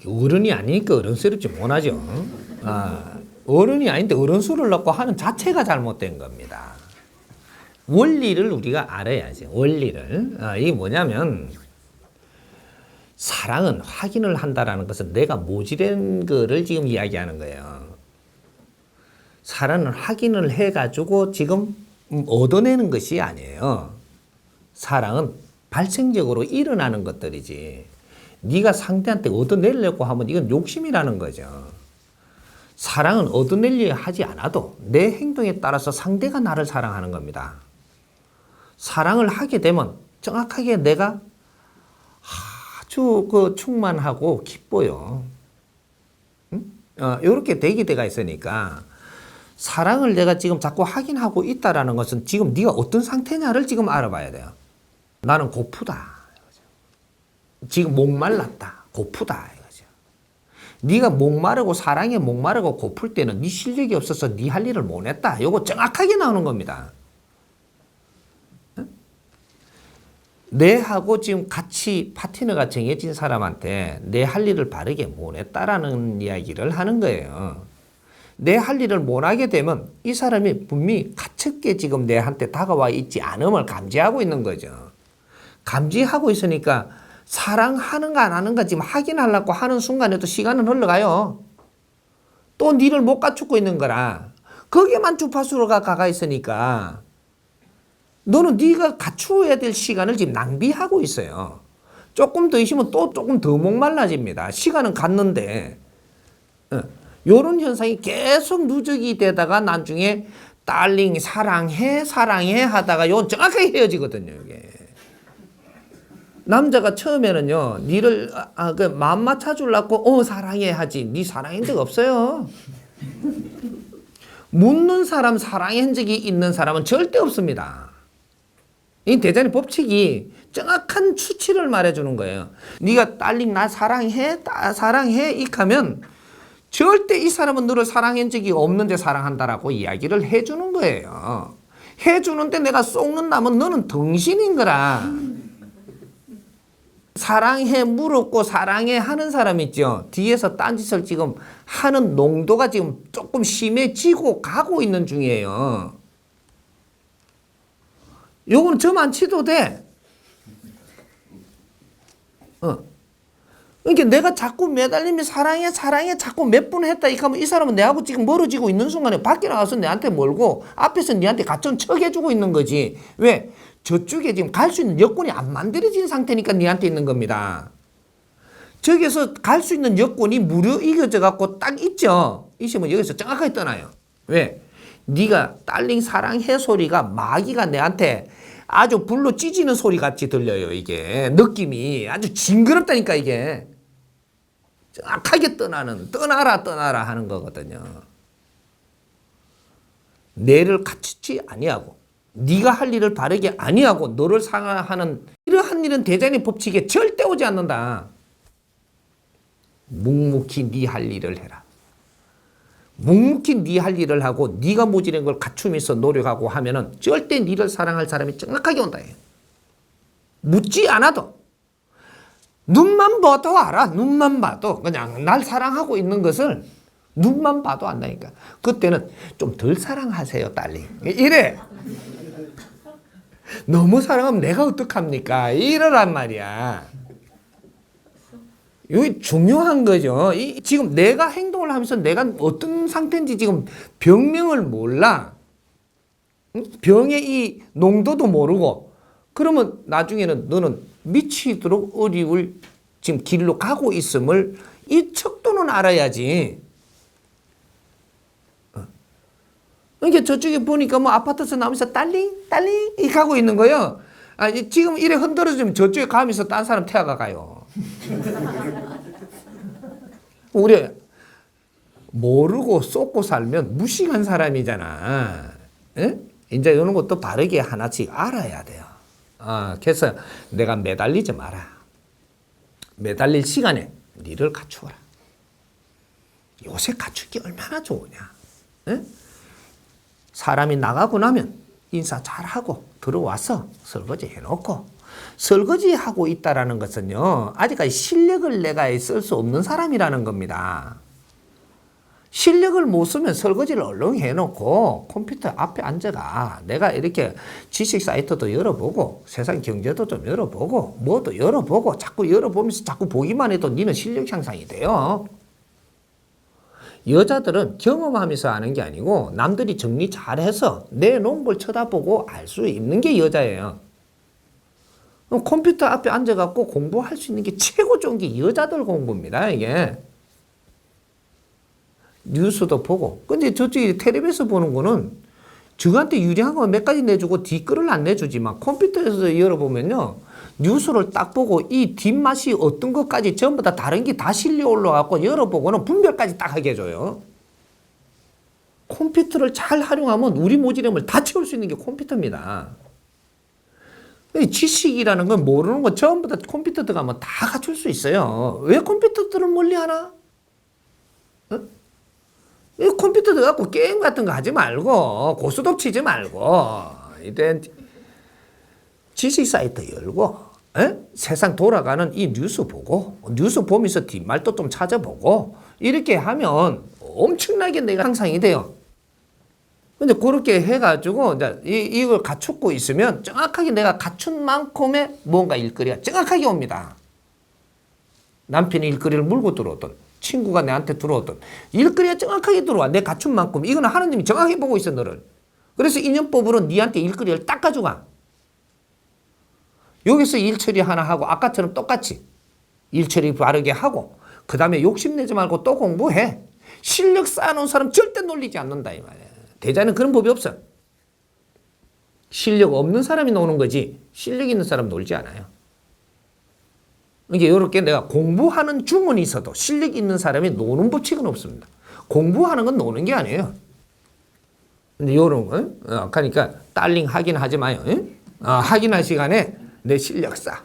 어른이 아니니까 어른스럽지 못하죠. 어른이 아닌데 어른수를 넣고 하는 자체가 잘못된 겁니다. 원리를 우리가 알아야지. 원리를. 이게 뭐냐면 사랑은 확인을 한다라는 것은 내가 모질한 거를 지금 이야기하는 거예요. 사랑은 확인을 해가지고 지금 얻어내는 것이 아니에요. 사랑은 발생적으로 일어나는 것들이지. 네가 상대한테 얻어내려고 하면 이건 욕심이라는 거죠. 사랑은 얻어내려 하지 않아도 내 행동에 따라서 상대가 나를 사랑하는 겁니다. 사랑을 하게 되면 정확하게 내가 아주 충만하고 기뻐요. 이렇게 되게 돼가 있으니까 사랑을 내가 지금 자꾸 확인하고 있다라는 것은 지금 네가 어떤 상태냐를 지금 알아봐야 돼요. 나는 고프다. 지금 목말랐다. 고프다. 이거죠. 네가 목마르고 사랑에 목마르고 고플 때는 네 실력이 없어서 네 할 일을 못 했다. 요거 정확하게 나오는 겁니다. 내하고 지금 같이 파트너가 정해진 사람한테 내 할 일을 바르게 못 했다라는 이야기를 하는 거예요. 내 할 일을 못 하게 되면 이 사람이 분명히 가볍게 지금 내한테 다가와 있지 않음을 감지하고 있는 거죠. 감지하고 있으니까 사랑하는가 안 하는가 지금 확인하려고 하는 순간에도 시간은 흘러가요. 또 니를 못 갖추고 있는 거라. 거기에만 주파수로가 가가 있으니까 너는 네가 갖추어야 될 시간을 지금 낭비하고 있어요. 조금 더 있으면 또 조금 더 목말라집니다. 시간은 갔는데 이런 현상이 계속 누적이 되다가 나중에 딸링 사랑해 사랑해 하다가 요 정확하게 헤어지거든요. 이게. 남자가 처음에는요, 니를 마음 맞춰주려고 사랑해 하지. 니 사랑한 적 없어요. 묻는 사람 사랑한 적이 있는 사람은 절대 없습니다. 이 대단히 법칙이 정확한 수치를 말해주는 거예요. 네가 딸님 나 사랑해 사랑해 이하면 절대 이 사람은 너를 사랑한 적이 없는데 사랑한다라고 이야기를 해주는 거예요. 해주는데 내가 쏙는다면 너는 덩신인 거라. 사랑해 물었고 사랑해 하는 사람 있죠. 뒤에서 딴짓을 지금 하는 농도가 지금 조금 심해지고 가고 있는 중이에요. 요거는 점 안 치도 돼. 그러니까 내가 자꾸 매달리면 사랑해 사랑해 자꾸 몇 번 했다 이렇게 하면 이 사람은 내하고 지금 멀어지고 있는 순간에 밖에 나가서 내한테 멀고 앞에서 내한테 같은 척 해주고 있는 거지. 왜? 저쪽에 지금 갈 수 있는 여건이 안 만들어진 상태니까 니한테 있는 겁니다. 저기서 갈 수 있는 여건이 무려 이겨져 갖고 딱 있죠. 있으면 여기서 정확하게 떠나요. 왜? 네가 딸링 사랑해 소리가 마귀가 내한테 아주 불로 찢어지는 소리 같이 들려요. 이게 느낌이 아주 징그럽다니까 이게. 정확하게 떠나라 하는 거거든요. 내를 갖추지 아니하고 네가 할 일을 바르게 아니하고 너를 상하는 이러한 일은 대장의 법칙에 절대 오지 않는다. 묵묵히 네 할 일을 해라. 묵묵히 네 할 일을 하고 네가 모자란 걸 갖추면서 노력하고 하면은 절대 네를 사랑할 사람이 정확하게 온다. 묻지 않아도 눈만 봐도 알아. 눈만 봐도 그냥 날 사랑하고 있는 것을 눈만 봐도 안다니까. 그때는 좀 덜 사랑하세요 딸님. 이래. 너무 사랑하면 내가 어떡합니까? 이러란 말이야. 이게 중요한 거죠. 지금 내가 행동을 하면서 내가 어떤 상태인지 지금 병명을 몰라. 병의 이 농도도 모르고 그러면 나중에는 너는 미치도록 어려울 지금 길로 가고 있음을 이 척도는 알아야지. 그러니까 저쪽에 보니까 뭐 아파트에서 나오면서 딸링 이 가고 있는 거예요. 지금 이래 흔들어주면 저쪽에 가면서 딴 사람 태워가 가요. 우리 모르고 쏟고 살면 무식한 사람이잖아. 에? 이제 이런 것도 바르게 하나씩 알아야 돼요. 그래서 내가 매달리지 마라. 매달릴 시간에 니를 갖추어라. 요새 갖추기 얼마나 좋으냐. 에? 사람이 나가고 나면 인사 잘하고 들어와서 설거지 해놓고 설거지하고 있다라는 것은요, 아직까지 실력을 내가 쓸 수 없는 사람이라는 겁니다. 실력을 못 쓰면 설거지를 얼른 해놓고 컴퓨터 앞에 앉아가. 내가 이렇게 지식 사이트도 열어보고 세상 경제도 좀 열어보고 뭐도 열어보고 자꾸 열어보면서 자꾸 보기만 해도 니는 실력 향상이 돼요. 여자들은 경험하면서 아는 게 아니고 남들이 정리 잘해서 내놓은 걸 쳐다보고 알 수 있는 게 여자예요. 컴퓨터 앞에 앉아갖고 공부할 수 있는 게 최고 좋은 게 여자들 공부입니다, 이게. 뉴스도 보고. 근데 저쪽에 텔레비에서 보는 거는 저한테 유리한 거 몇 가지 내주고 뒷글을 안 내주지만 컴퓨터에서 열어보면요. 뉴스를 딱 보고 이 뒷맛이 어떤 것까지 전부 다 다른 게 다 실려 올라와갖고 열어보고는 분별까지 딱 하게 해줘요. 컴퓨터를 잘 활용하면 우리 모지름을 다 채울 수 있는 게 컴퓨터입니다. 지식이라는 건 모르는 건 전부 다 컴퓨터 들어가면 다 갖출 수 있어요. 왜 컴퓨터들을 멀리 하나? 어? 이 컴퓨터 들어가고 게임 같은 거 하지 말고 고스톱 치지 말고 이제 지식 사이트 열고 세상 돌아가는 이 뉴스 보고 뉴스 보면서 뒷말도 좀 찾아보고 이렇게 하면 엄청나게 내가 향상이 돼요. 근데 그렇게 해가지고 이제 이걸 갖추고 있으면 정확하게 내가 갖춘 만큼의 뭔가 일거리가 정확하게 옵니다. 남편이 일거리를 물고 들어오던 친구가 내한테 들어오던 일거리가 정확하게 들어와. 내 갖춘 만큼. 이거는 하나님이 정확히 보고 있어, 너를. 그래서 인연법으로 니한테 일거리를 딱 가져가. 여기서 일 처리 하나 하고 아까처럼 똑같이 일 처리 바르게 하고 그 다음에 욕심내지 말고 또 공부해. 실력 쌓아놓은 사람 절대 놀리지 않는다 이 말이야. 대자는 그런 법이 없어. 실력 없는 사람이 노는 거지 실력 있는 사람 놀지 않아요. 이게 이렇게 내가 공부하는 주문이 있어도 실력 있는 사람이 노는 법칙은 없습니다. 공부하는 건 노는 게 아니에요. 근데 요런 거, 그러니까 딸링 확인하지 마요. 확인할 시간에 내 실력 쌓아.